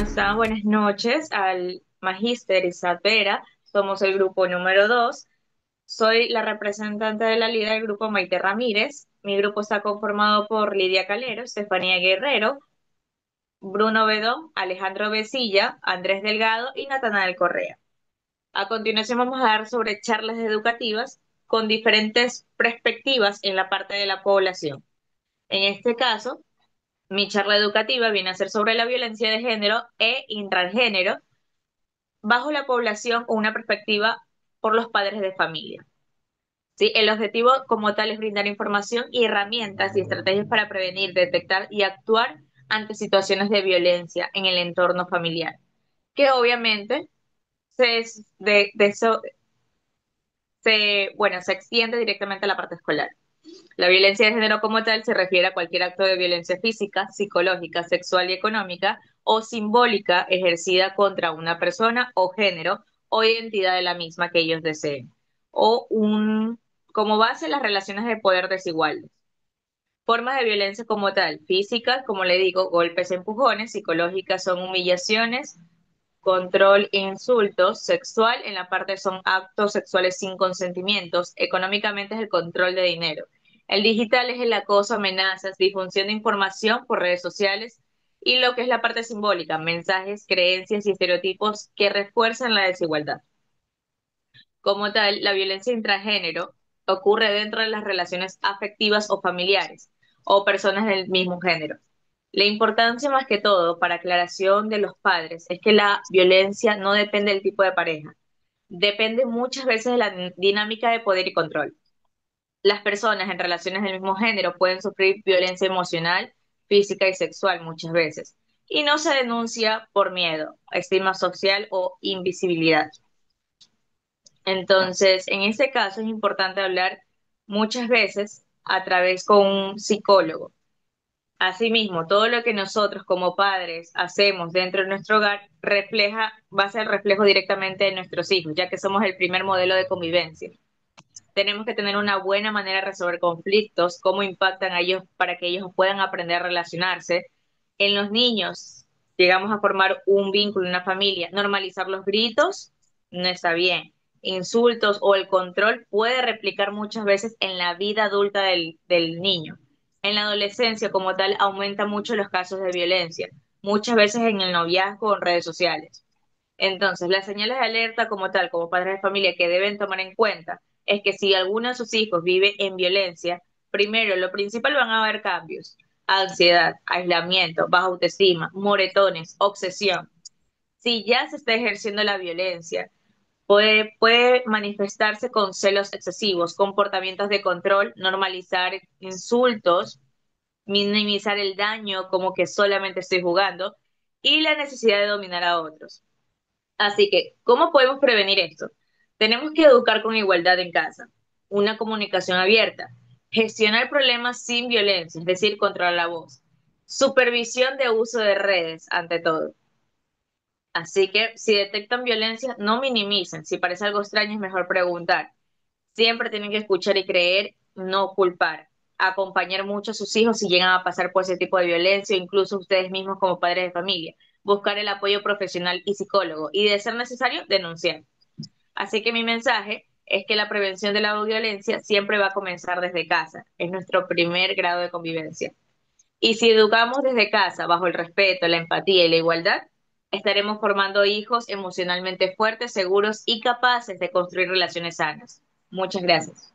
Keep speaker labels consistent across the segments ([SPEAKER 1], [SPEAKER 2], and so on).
[SPEAKER 1] están? Buenas noches al Magíster Isaac Vera. Somos el grupo número 2. Soy la representante de la líder del grupo Maite Ramírez. Mi grupo está conformado por Lidia Calero, Estefanía Guerrero, Bruno Bedón, Alejandro Besilla, Andrés Delgado y Natanael Correa. A continuación vamos a dar sobre charlas educativas con diferentes perspectivas en la parte de la población. En este caso, mi charla educativa viene a ser sobre la violencia de género e intragénero bajo la población con una perspectiva por los padres de familia. ¿Sí? El objetivo como tal es brindar información y herramientas y estrategias para prevenir, detectar y actuar ante situaciones de violencia en el entorno familiar, que obviamente se, de eso se extiende directamente a la parte escolar. La violencia de género como tal se refiere a cualquier acto de violencia física, psicológica, sexual y económica o simbólica ejercida contra una persona o género o identidad de la misma que ellos deseen. Como base las relaciones de poder desiguales. Formas de violencia como tal, físicas, como le digo, golpes, empujones, psicológicas son humillaciones, control e insultos, sexual en la parte son actos sexuales sin consentimientos, económicamente es el control de dinero. El digital es el acoso, amenazas, difusión de información por redes sociales y lo que es la parte simbólica, mensajes, creencias y estereotipos que refuerzan la desigualdad. Como tal, la violencia intragénero ocurre dentro de las relaciones afectivas o familiares o personas del mismo género. La importancia más que todo para aclaración de los padres es que la violencia no depende del tipo de pareja, depende muchas veces de la dinámica de poder y control. Las personas en relaciones del mismo género pueden sufrir violencia emocional, física y sexual muchas veces, y no se denuncia por miedo, estigma social o invisibilidad. Entonces, en este caso es importante hablar muchas veces a través con un psicólogo. Asimismo, todo lo que nosotros como padres hacemos dentro de nuestro hogar va a ser reflejo directamente de nuestros hijos, ya que somos el primer modelo de convivencia. Tenemos que tener una buena manera de resolver conflictos, cómo impactan a ellos para que ellos puedan aprender a relacionarse. En los niños, llegamos a formar un vínculo, una familia. Normalizar los gritos no está bien. Insultos o el control puede replicar muchas veces en la vida adulta del niño. En la adolescencia, como tal, aumenta mucho los casos de violencia, muchas veces en el noviazgo o en redes sociales. Entonces, las señales de alerta como tal, como padres de familia que deben tomar en cuenta, es que si alguno de sus hijos vive en violencia, primero, lo principal van a haber cambios, ansiedad, aislamiento, baja autoestima, moretones, obsesión. Si ya se está ejerciendo la violencia, puede manifestarse con celos excesivos, comportamientos de control, normalizar insultos, minimizar el daño como que solamente estoy jugando y la necesidad de dominar a otros. Así que, ¿cómo podemos prevenir esto? Tenemos que educar con igualdad en casa, una comunicación abierta, gestionar problemas sin violencia, es decir, controlar la voz, supervisión de uso de redes, ante todo. Así que, si detectan violencia, no minimicen. Si parece algo extraño, es mejor preguntar. Siempre tienen que escuchar y creer, no culpar. Acompañar mucho a sus hijos si llegan a pasar por ese tipo de violencia, incluso ustedes mismos como padres de familia. Buscar el apoyo profesional y psicólogo y, de ser necesario, denunciar. Así que mi mensaje es que la prevención de la violencia siempre va a comenzar desde casa. Es nuestro primer grado de convivencia. Y si educamos desde casa, bajo el respeto, la empatía y la igualdad, estaremos formando hijos emocionalmente fuertes, seguros y capaces de construir relaciones sanas. Muchas gracias.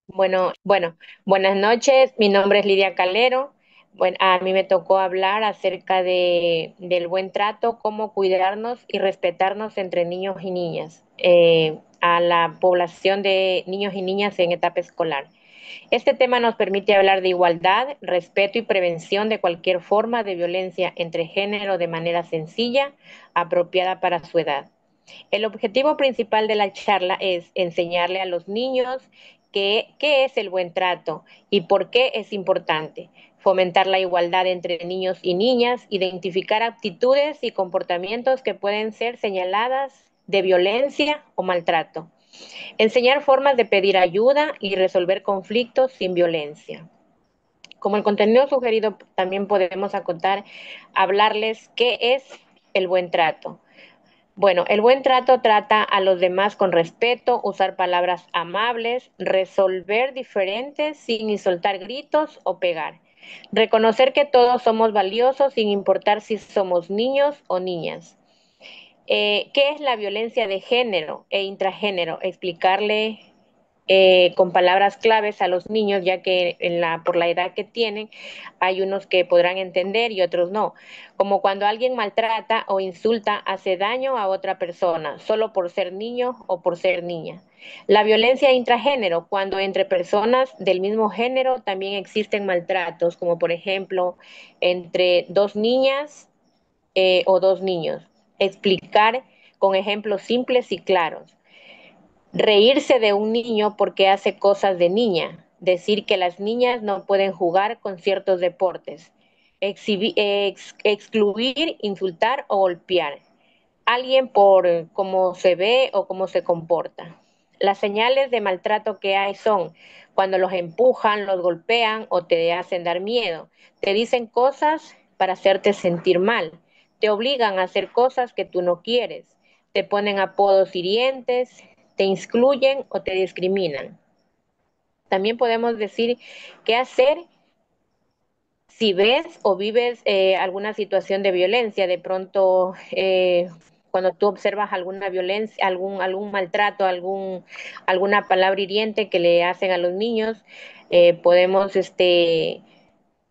[SPEAKER 2] Bueno, buenas noches. Mi nombre es Lidia Calero. Bueno, a mí me tocó hablar acerca del buen trato, cómo cuidarnos y respetarnos entre niños y niñas, a la población de niños y niñas en etapa escolar. Este tema nos permite hablar de igualdad, respeto y prevención de cualquier forma de violencia entre género de manera sencilla, apropiada para su edad. El objetivo principal de la charla es enseñarle a los niños qué es el buen trato y por qué es importante, fomentar la igualdad entre niños y niñas, identificar actitudes y comportamientos que pueden ser señaladas de violencia o maltrato, enseñar formas de pedir ayuda y resolver conflictos sin violencia. Como el contenido sugerido, también podemos acotar, hablarles qué es el buen trato. Bueno, el buen trato trata a los demás con respeto, usar palabras amables, resolver diferentes sin soltar gritos o pegar. Reconocer que todos somos valiosos sin importar si somos niños o niñas. ¿Qué es la violencia de género e intragénero? Explicarle con palabras claves a los niños, ya que por la edad que tienen, hay unos que podrán entender y otros no. Como cuando alguien maltrata o insulta, hace daño a otra persona, solo por ser niño o por ser niña. La violencia intragénero, cuando entre personas del mismo género también existen maltratos, como por ejemplo entre dos niñas o dos niños. Explicar con ejemplos simples y claros. Reírse de un niño porque hace cosas de niña. Decir que las niñas no pueden jugar con ciertos deportes. Excluir, insultar o golpear a alguien por cómo se ve o cómo se comporta. Las señales de maltrato que hay son cuando los empujan, los golpean o te hacen dar miedo. Te dicen cosas para hacerte sentir mal. Te obligan a hacer cosas que tú no quieres. Te ponen apodos hirientes, te excluyen o te discriminan. También podemos decir qué hacer si ves o vives alguna situación de violencia, de pronto cuando tú observas alguna violencia, algún maltrato, alguna palabra hiriente que le hacen a los niños, podemos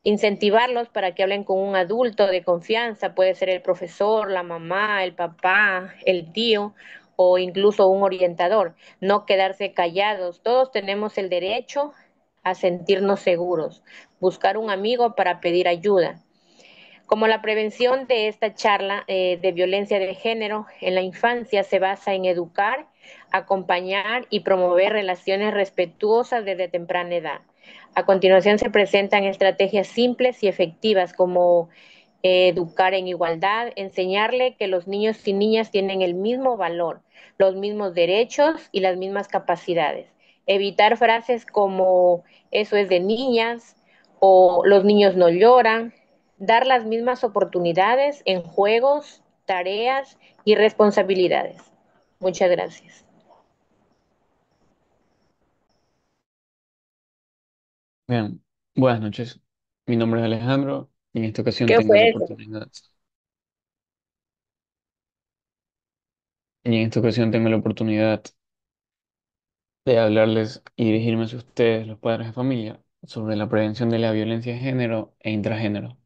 [SPEAKER 2] incentivarlos para que hablen con un adulto de confianza, puede ser el profesor, la mamá, el papá, el tío o incluso un orientador. No quedarse callados. Todos tenemos el derecho a sentirnos seguros, buscar un amigo para pedir ayuda. Como la prevención de esta charla de violencia de género en la infancia se basa en educar, acompañar y promover relaciones respetuosas desde temprana edad. A continuación se presentan estrategias simples y efectivas como educar en igualdad, enseñarle que los niños y niñas tienen el mismo valor, los mismos derechos y las mismas capacidades. Evitar frases como eso es de niñas o los niños no lloran, dar las mismas oportunidades en juegos, tareas y responsabilidades. Muchas gracias.
[SPEAKER 3] Bien, buenas noches. Mi nombre es Alejandro y en esta ocasión
[SPEAKER 2] ¿Qué
[SPEAKER 3] tengo la
[SPEAKER 2] fue eso?
[SPEAKER 3] oportunidad, y en esta ocasión tengo la oportunidad de hablarles y dirigirme a ustedes, los padres de familia, sobre la prevención de la violencia de género e intragénero.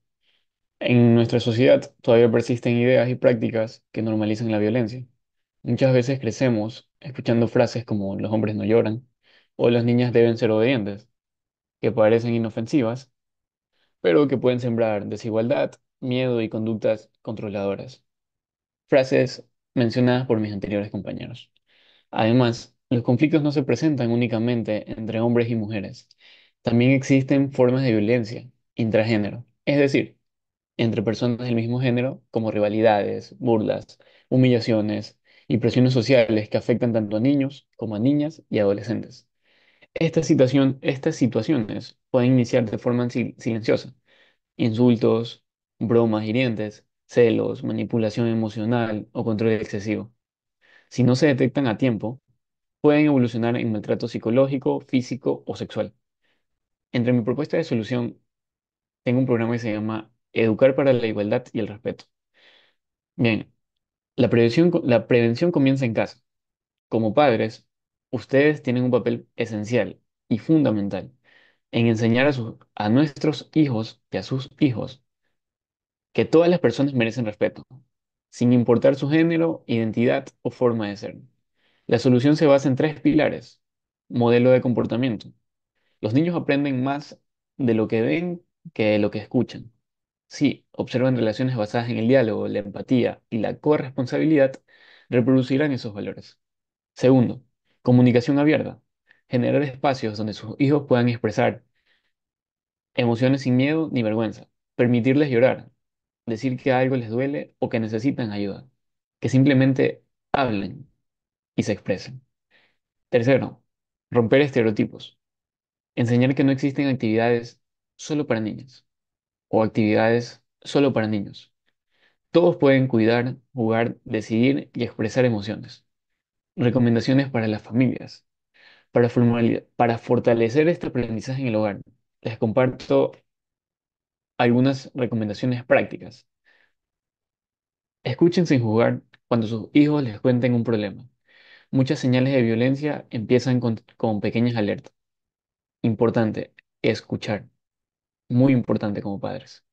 [SPEAKER 3] En nuestra sociedad todavía persisten ideas y prácticas que normalizan la violencia. Muchas veces crecemos escuchando frases como los hombres no lloran o las niñas deben ser obedientes, que parecen inofensivas, pero que pueden sembrar desigualdad, miedo y conductas controladoras. Frases mencionadas por mis anteriores compañeros. Además, los conflictos no se presentan únicamente entre hombres y mujeres. También existen formas de violencia intragénero, es decir, entre personas del mismo género, como rivalidades, burlas, humillaciones y presiones sociales que afectan tanto a niños como a niñas y adolescentes. Estas situaciones pueden iniciar de forma silenciosa: insultos, bromas hirientes, celos, manipulación emocional o control excesivo. Si no se detectan a tiempo, pueden evolucionar en maltrato psicológico, físico o sexual. Entre mi propuesta de solución, tengo un programa que se llama Educar para la Igualdad y el Respeto. Bien, la prevención comienza en casa. Como padres, ustedes tienen un papel esencial y fundamental en enseñar a nuestros hijos y a sus hijos que todas las personas merecen respeto, sin importar su género, identidad o forma de ser. La solución se basa en tres pilares. Modelo de comportamiento. Los niños aprenden más de lo que ven que de lo que escuchan. Si observan relaciones basadas en el diálogo, la empatía y la corresponsabilidad, reproducirán esos valores. Segundo, comunicación abierta. Generar espacios donde sus hijos puedan expresar emociones sin miedo ni vergüenza. Permitirles llorar, decir que algo les duele o que necesitan ayuda. Que simplemente hablen y se expresen. Tercero, romper estereotipos. Enseñar que no existen actividades solo para niñas o actividades solo para niños. Todos pueden cuidar, jugar, decidir y expresar emociones. Recomendaciones para las familias. Para fortalecer este aprendizaje en el hogar, les comparto algunas recomendaciones prácticas. Escuchen sin jugar cuando sus hijos les cuenten un problema. Muchas señales de violencia empiezan con pequeñas alertas. Importante, escuchar. Muy importante como padres.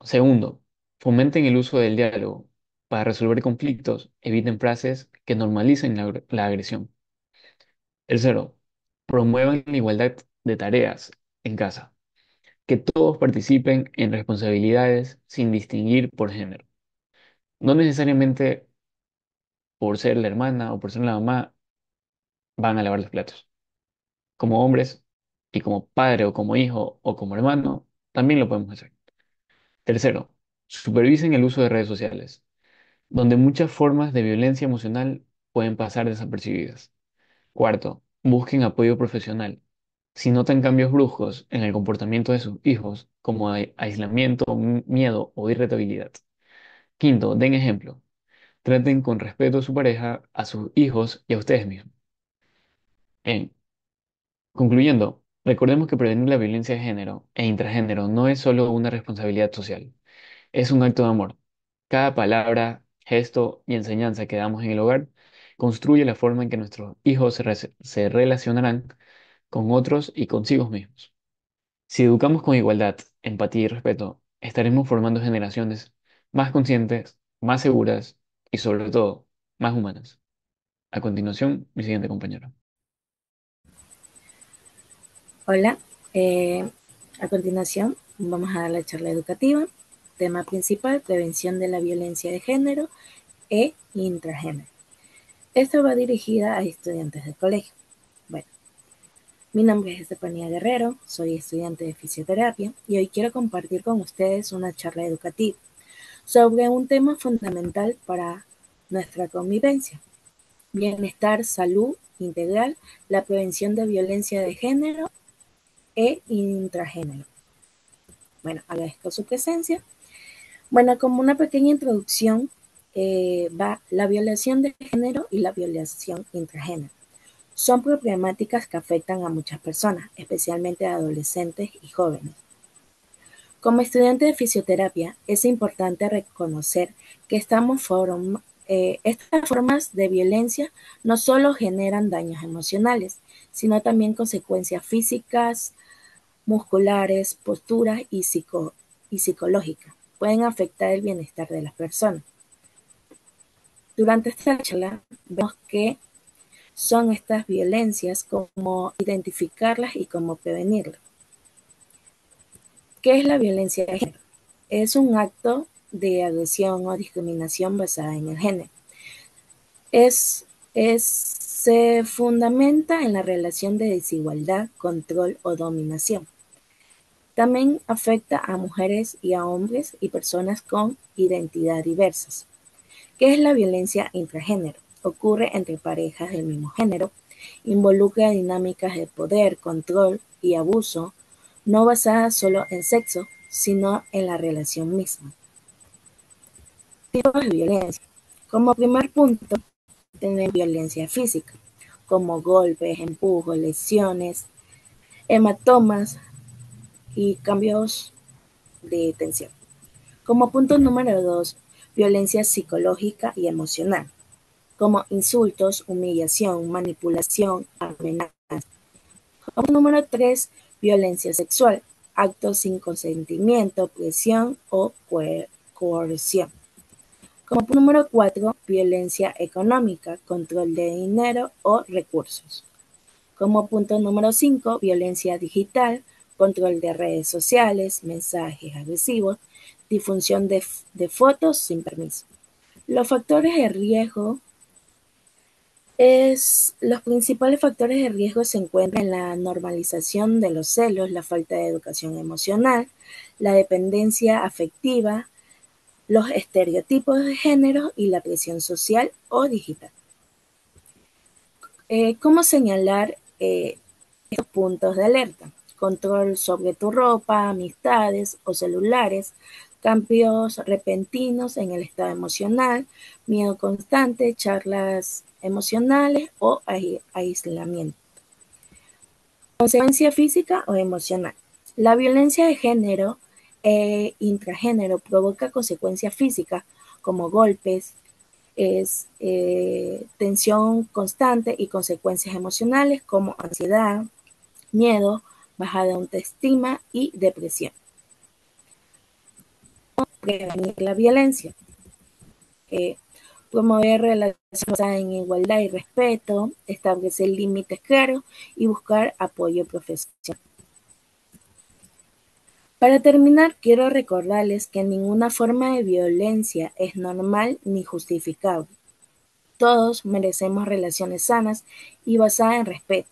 [SPEAKER 3] Segundo, fomenten el uso del diálogo. Para resolver conflictos, eviten frases que normalicen la agresión. Tercero, promuevan la igualdad de tareas en casa. Que todos participen en responsabilidades sin distinguir por género. No necesariamente por ser la hermana o por ser la mamá van a lavar los platos. Como hombres y como padre o como hijo o como hermano, también lo podemos hacer. Tercero, supervisen el uso de redes sociales, donde muchas formas de violencia emocional pueden pasar desapercibidas. Cuarto, busquen apoyo profesional. Si notan cambios bruscos en el comportamiento de sus hijos, como aislamiento, miedo o irritabilidad. Quinto, den ejemplo. Traten con respeto a su pareja, a sus hijos y a ustedes mismos. Bien, concluyendo, recordemos que prevenir la violencia de género e intragénero no es solo una responsabilidad social, es un acto de amor. Cada palabra, gesto y enseñanza que damos en el hogar construye la forma en que nuestros hijos se relacionarán con otros y consigo mismos. Si educamos con igualdad, empatía y respeto, estaremos formando generaciones más conscientes, más seguras y sobre todo, más humanas. A continuación, mi siguiente compañero.
[SPEAKER 4] Hola, a continuación vamos a dar la charla educativa. Tema principal, prevención de la violencia de género e intragénero. Esto va dirigida a estudiantes de colegio. Bueno, mi nombre es Estefanía Guerrero, soy estudiante de fisioterapia y hoy quiero compartir con ustedes una charla educativa sobre un tema fundamental para nuestra convivencia: bienestar, salud integral, la prevención de violencia de género e intragénero. Bueno, agradezco su presencia. Bueno, como una pequeña introducción, va la violación de género y la violación intragénero. Son problemáticas que afectan a muchas personas, especialmente a adolescentes y jóvenes. Como estudiante de fisioterapia, es importante reconocer que estas formas de violencia no solo generan daños emocionales, sino también consecuencias físicas, musculares, posturas y psicológicas. Pueden afectar el bienestar de las personas. Durante esta charla vemos qué son estas violencias, cómo identificarlas y cómo prevenirlas. ¿Qué es la violencia de género? Es un acto de agresión o discriminación basada en el género. Se fundamenta en la relación de desigualdad, control o dominación. También afecta a mujeres y a hombres y personas con identidad diversas. ¿Qué es la violencia intragénero? Ocurre entre parejas del mismo género, involucra dinámicas de poder, control y abuso, no basadas solo en sexo, sino en la relación misma. Tipos de violencia. Como primer punto, tenemos violencia física, como golpes, empujos, lesiones, hematomas y cambios de tensión. Como punto número 2, violencia psicológica y emocional, como insultos, humillación, manipulación, amenazas. Como número 3, violencia sexual, actos sin consentimiento, presión o coerción. Como punto número 4, violencia económica, control de dinero o recursos. Como punto número 5, violencia digital, control de redes sociales, mensajes agresivos, difusión de fotos sin permiso. Los factores de riesgo los principales factores de riesgo se encuentran en la normalización de los celos, la falta de educación emocional, la dependencia afectiva, los estereotipos de género y la presión social o digital. ¿Cómo señalar estos puntos de alerta? control sobre tu ropa, amistades o celulares, cambios repentinos en el estado emocional, miedo constante, charlas emocionales o aislamiento. Consecuencia física o emocional. La violencia de género e intragénero provoca consecuencias físicas como golpes, tensión constante y consecuencias emocionales como ansiedad, miedo, baja de autoestima y depresión. Prevenir la violencia. Promover relaciones basadas en igualdad y respeto, establecer límites claros y buscar apoyo profesional. Para terminar, quiero recordarles que ninguna forma de violencia es normal ni justificable. Todos merecemos relaciones sanas y basadas en respeto.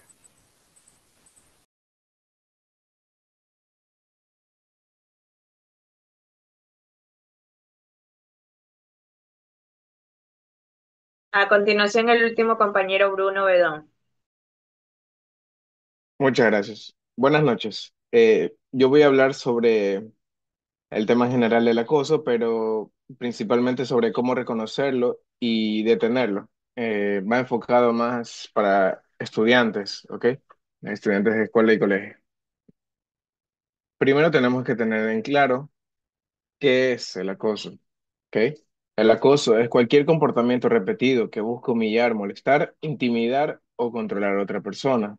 [SPEAKER 1] A continuación, el último compañero Bruno Bedón.
[SPEAKER 5] Muchas gracias. Buenas noches. Yo voy a hablar sobre el tema general del acoso, pero principalmente sobre cómo reconocerlo y detenerlo. Va enfocado más para estudiantes, ¿ok? Estudiantes de escuela y colegio. Primero tenemos que tener en claro qué es el acoso, ¿ok? El acoso es cualquier comportamiento repetido que busca humillar, molestar, intimidar o controlar a otra persona.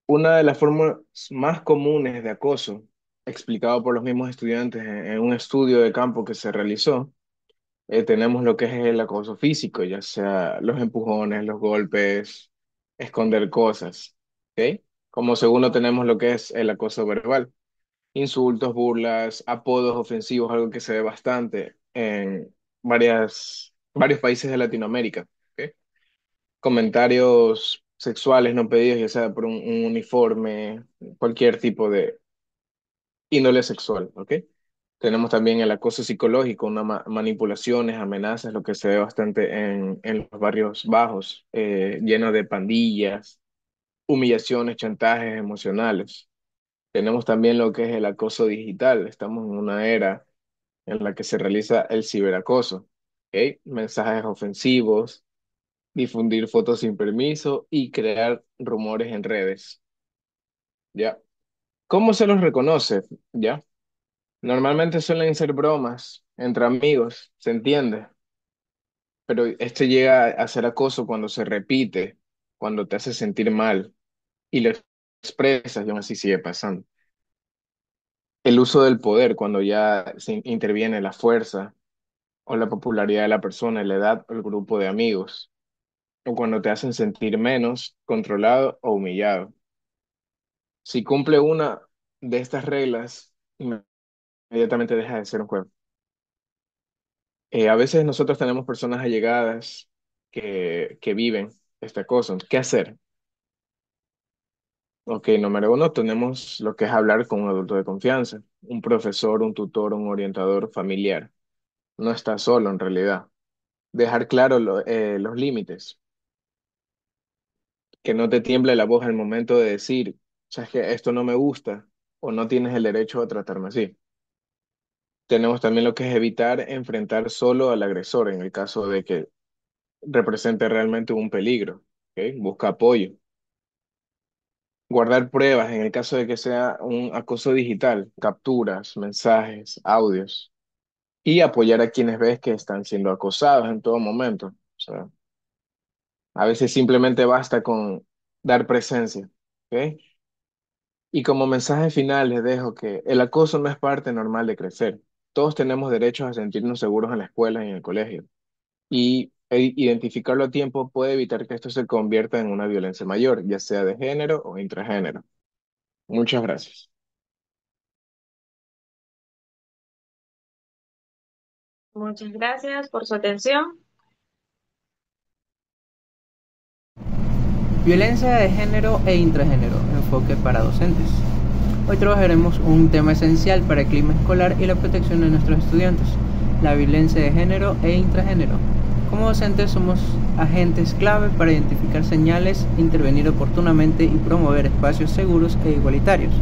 [SPEAKER 5] Una de las formas más comunes de acoso, explicado por los mismos estudiantes en un estudio de campo que se realizó, tenemos lo que es el acoso físico, ya sea los empujones, los golpes, esconder cosas, ¿ok? Como segundo tenemos lo que es el acoso verbal, insultos, burlas, apodos ofensivos, algo que se ve bastante en varios países de Latinoamérica, ¿ok? Comentarios sexuales no pedidos, ya sea por un uniforme, cualquier tipo de índole sexual, ¿ok? Tenemos también el acoso psicológico, manipulaciones, amenazas, lo que se ve bastante en los barrios bajos, lleno de pandillas, humillaciones, chantajes emocionales. Tenemos también lo que es el acoso digital. Estamos en una era en la que se realiza el ciberacoso, ¿ok? Mensajes ofensivos, difundir fotos sin permiso y crear rumores en redes, ¿ya? ¿Cómo se los reconoce? ¿Ya? Normalmente suelen ser bromas entre amigos, se entiende, pero esto llega a ser acoso cuando se repite, cuando te hace sentir mal y lo expresas y aún así sigue pasando. El uso del poder, cuando ya se interviene la fuerza o la popularidad de la persona, la edad o el grupo de amigos, o cuando te hacen sentir menos, controlado o humillado. Si cumple una de estas reglas, inmediatamente deja de ser un juego. A veces nosotros tenemos personas allegadas que viven esta cosa. ¿Qué hacer? Ok, número uno, tenemos lo que es hablar con un adulto de confianza, un profesor, un tutor, un orientador familiar. No estás solo en realidad. Dejar claro los límites, que no te tiemble la voz al momento de decir, sabes que esto no me gusta o no tienes el derecho a tratarme así. Tenemos también lo que es evitar enfrentar solo al agresor en el caso de que represente realmente un peligro. ¿Ok? Busca apoyo. Guardar pruebas en el caso de que sea un acoso digital, capturas, mensajes, audios. Y apoyar a quienes ves que están siendo acosados en todo momento. O sea, a veces simplemente basta con dar presencia. ¿Ok? Y como mensaje final les dejo que el acoso no es parte normal de crecer. Todos tenemos derechos a sentirnos seguros en la escuela y en el colegio. Y identificarlo a tiempo puede evitar que esto se convierta en una violencia mayor, ya sea de género o intragénero. Muchas gracias.
[SPEAKER 1] Muchas gracias por su atención.
[SPEAKER 6] Violencia de género e intragénero, enfoque para docentes. Hoy trabajaremos un tema esencial para el clima escolar y la protección de nuestros estudiantes, la violencia de género e intragénero. Como docentes somos agentes clave para identificar señales, intervenir oportunamente y promover espacios seguros e igualitarios.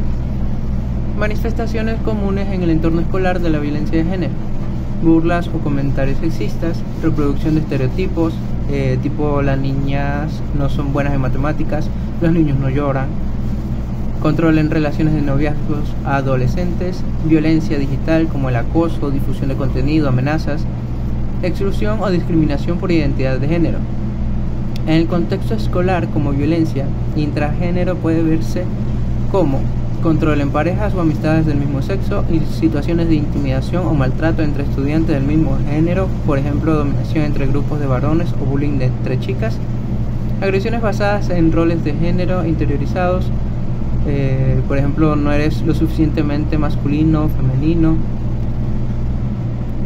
[SPEAKER 6] Manifestaciones comunes en el entorno escolar de la violencia de género: burlas o comentarios sexistas, reproducción de estereotipos, tipo las niñas no son buenas en matemáticas, los niños no lloran, control en relaciones de noviazgos a adolescentes, violencia digital como el acoso, difusión de contenido, amenazas, exclusión o discriminación por identidad de género. En el contexto escolar, como violencia intragénero puede verse como control en parejas o amistades del mismo sexo y situaciones de intimidación o maltrato entre estudiantes del mismo género, por ejemplo, dominación entre grupos de varones o bullying entre chicas, agresiones basadas en roles de género interiorizados, por ejemplo, no eres lo suficientemente masculino o femenino,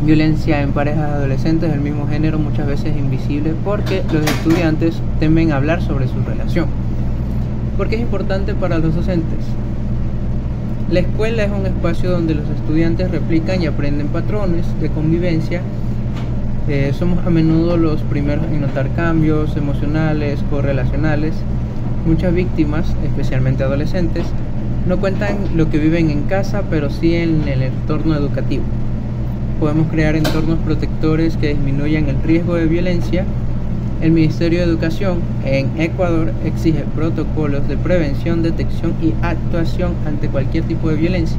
[SPEAKER 6] violencia en parejas adolescentes del mismo género, muchas veces invisible porque los estudiantes temen hablar sobre su relación. ¿Por qué es importante para los docentes? La escuela es un espacio donde los estudiantes replican y aprenden patrones de convivencia. Somos a menudo los primeros en notar cambios emocionales o relacionales. Muchas víctimas, especialmente adolescentes, no cuentan lo que viven en casa, pero sí en el entorno educativo. Podemos crear entornos protectores que disminuyan el riesgo de violencia. El Ministerio de Educación en Ecuador exige protocolos de prevención, detección y actuación ante cualquier tipo de violencia.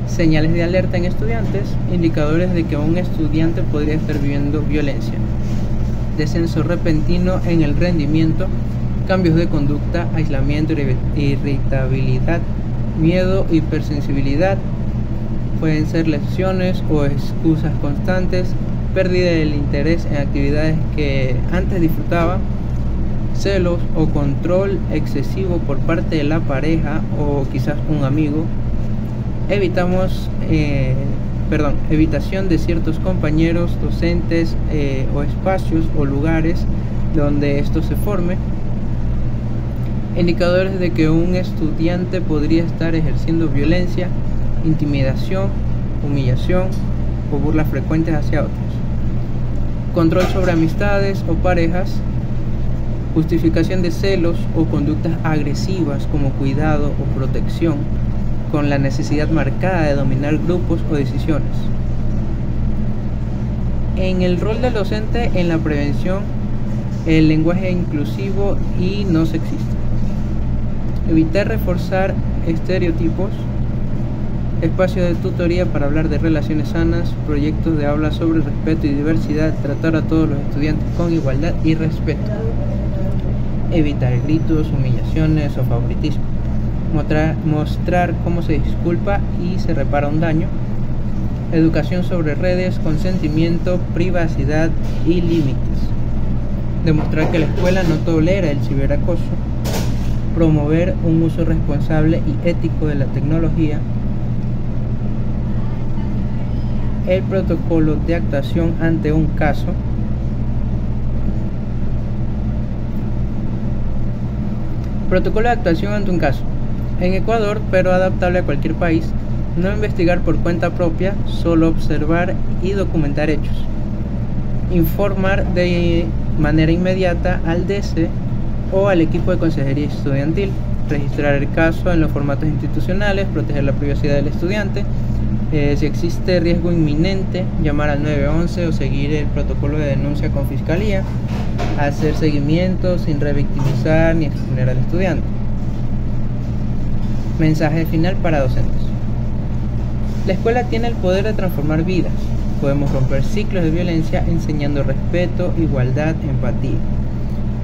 [SPEAKER 6] Señales de alerta en estudiantes, indicadores de que un estudiante podría estar viviendo violencia. Descenso repentino en el rendimiento, cambios de conducta, aislamiento, irritabilidad, miedo, hipersensibilidad. Pueden ser lesiones o excusas constantes, pérdida del interés en actividades que antes disfrutaba, celos o control excesivo por parte de la pareja o quizás un amigo. Evitación de ciertos compañeros, docentes o espacios o lugares donde esto se forme. Indicadores de que un estudiante podría estar ejerciendo violencia, intimidación, humillación o burlas frecuentes hacia otros. Control sobre amistades o parejas, justificación de celos o conductas agresivas como cuidado o protección, con la necesidad marcada de dominar grupos o decisiones. En el rol del docente en la prevención, el lenguaje inclusivo y no sexista. Evitar reforzar estereotipos, espacio de tutoría para hablar de relaciones sanas, proyectos de habla sobre respeto y diversidad, tratar a todos los estudiantes con igualdad y respeto. Evitar gritos, humillaciones o favoritismo. Mostrar cómo se disculpa y se repara un daño. Educación sobre redes, consentimiento, privacidad y límites. Demostrar que la escuela no tolera el ciberacoso. Promover un uso responsable y ético de la tecnología. El protocolo de actuación ante un caso. Protocolo de actuación ante un caso. En Ecuador, pero adaptable a cualquier país, no investigar por cuenta propia, solo observar y documentar hechos. Informar de manera inmediata al DC o al equipo de consejería estudiantil. Registrar el caso en los formatos institucionales, proteger la privacidad del estudiante. Si existe riesgo inminente, llamar al 911 o seguir el protocolo de denuncia con fiscalía. Hacer seguimiento sin revictimizar ni exponer al estudiante. Mensaje final para docentes. La escuela tiene el poder de transformar vidas. Podemos romper ciclos de violencia enseñando respeto, igualdad, empatía.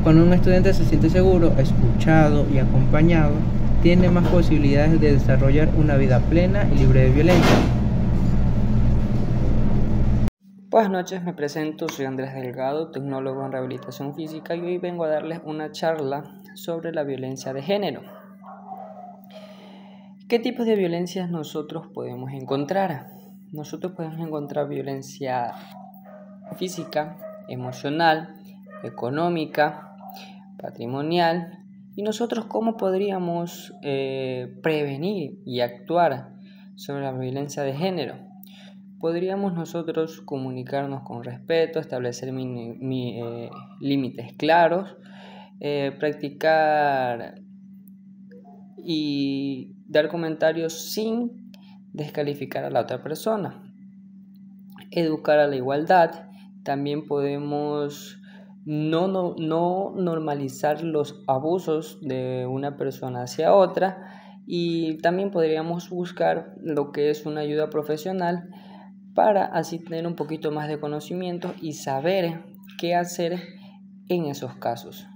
[SPEAKER 6] Cuando un estudiante se siente seguro, escuchado y acompañado, tiene más posibilidades de desarrollar una vida plena y libre de violencia.
[SPEAKER 7] Buenas noches, me presento, soy Andrés Delgado, tecnólogo en rehabilitación física y hoy vengo a darles una charla sobre la violencia de género. ¿Qué tipos de violencias nosotros podemos encontrar? Nosotros podemos encontrar violencia física, emocional, económica, patrimonial. ¿Y nosotros cómo podríamos prevenir y actuar sobre la violencia de género? podríamos nosotros comunicarnos con respeto, establecer límites claros, practicar y dar comentarios sin descalificar a la otra persona. Educar a la igualdad. También podemos no normalizar los abusos de una persona hacia otra, y también podríamos buscar lo que es una ayuda profesional para así tener un poquito más de conocimiento y saber qué hacer en esos casos.